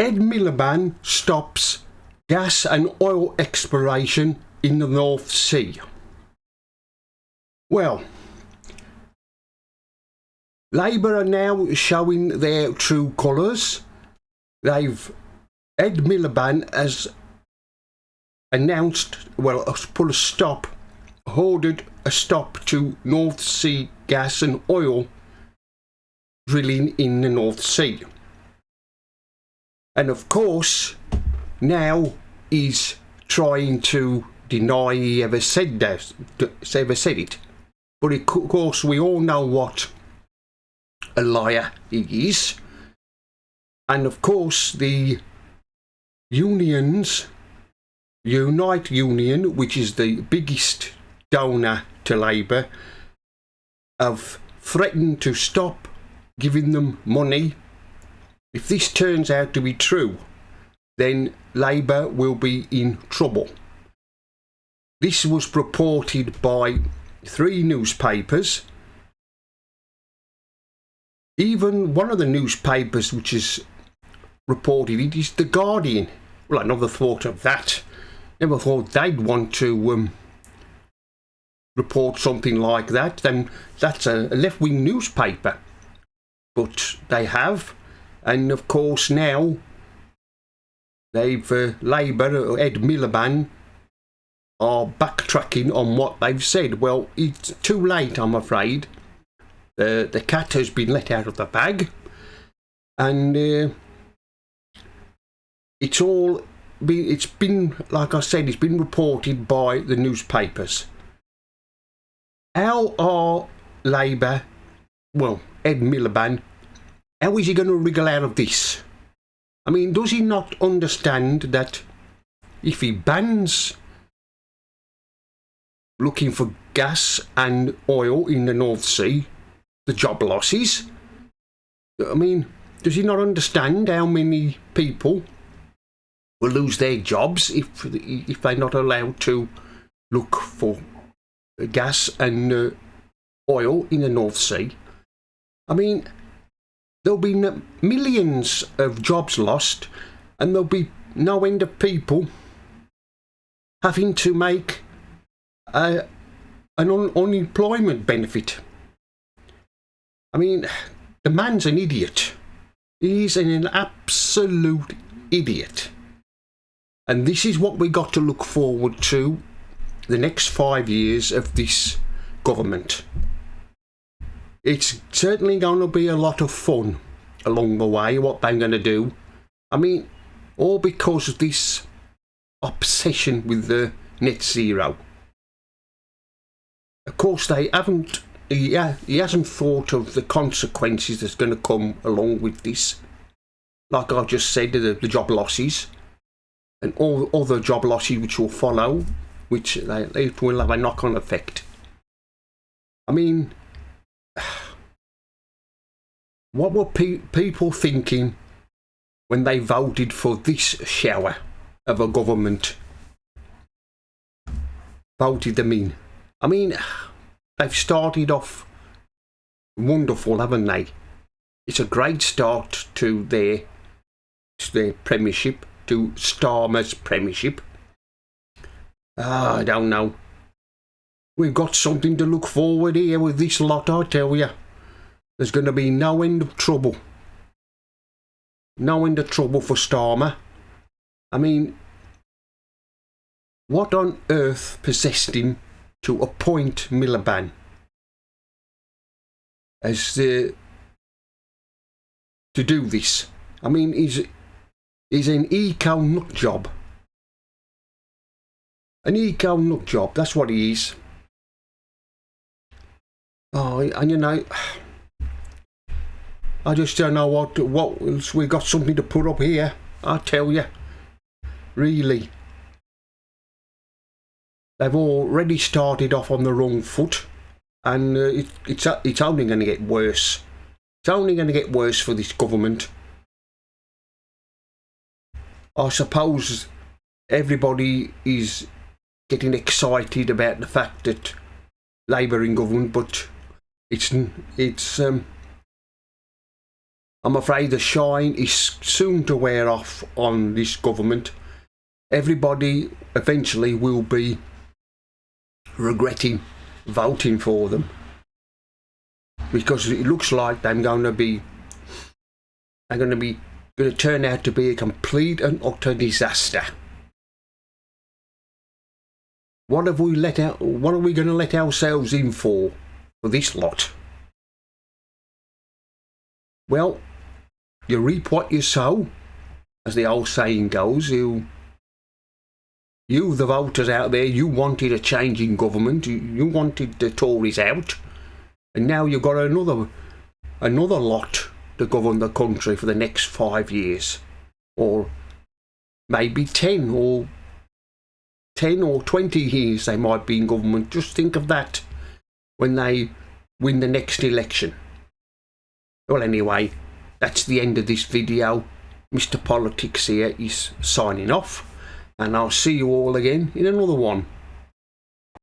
Ed Miliband stops gas and oil exploration in the North Sea. Well, Labour are now showing their true colours. Ed Miliband has announced, well, ordered a stop to North Sea gas and oil drilling in the North Sea. And of course, now he's trying to deny he ever said it. But of course, we all know what a liar he is. And of course, the unions, Unite Union, which is the biggest donor to Labour, have threatened to stop giving them money. If this turns out to be true, then Labour will be in trouble. This was reported by 3 newspapers. Even one of the newspapers which is reported it is The Guardian. Well, I never thought of that. Never thought they'd want to report something like that. Then that's a left-wing newspaper. But they have. And of course now they've Labour, Ed Miliband, are backtracking on what they've said. Well, it's too late, I'm afraid. The cat has been let out of the bag, and it's been, like I said, it's been reported by the newspapers. How are Labour, well, Ed Miliband, how is he going to wriggle out of this? I mean, does he not understand that if he bans looking for gas and oil in the North Sea, the job losses? I mean, does he not understand how many people will lose their jobs if they're not allowed to look for gas and oil in the North Sea? I mean, there'll be millions of jobs lost, and there'll be no end of people having to make an unemployment benefit. I mean, the man's an idiot. He's an absolute idiot. And this is what we got to look forward to the next 5 years of this government. It's certainly going to be a lot of fun along the way, what they're going to do. I mean, all because of this obsession with the net zero. Of course, he hasn't thought of the consequences that's going to come along with this. Like I just said, the job losses and all other job losses which will follow, which they will have a knock-on effect. I mean, what were people thinking when they voted for this shower of a government? Voted them in. I mean, they've started off wonderful, haven't they? It's a great start to their premiership, to Starmer's premiership. I don't know. We've got something to look forward here with this lot, I tell you. There's going to be no end of trouble. No end of trouble for Starmer. I mean, what on earth possessed him to appoint Miliband as to do this? I mean, he's an eco nut job. An eco nut job, that's what he is. Oh, and you know, I just don't know what else. We got something to put up here, I tell you. Really. They've already started off on the wrong foot, and it's only going to get worse. It's only going to get worse for this government. I suppose everybody is getting excited about the fact that Labour in government, but it's I'm afraid the shine is soon to wear off on this government. Everybody eventually will be regretting voting for them, because it looks like they're going to turn out to be a complete and utter disaster. What are we going to let ourselves in for this lot? Well, you reap what you sow, as the old saying goes. You, the voters out there, you wanted a change in government. You wanted the Tories out, and now you've got another lot to govern the country for the next 5 years, or maybe 10 or 20 years they might be in government. Just think of that when they win the next election. Well, anyway, that's the end of this video. Mr. Politics here is signing off, and I'll see you all again in another one.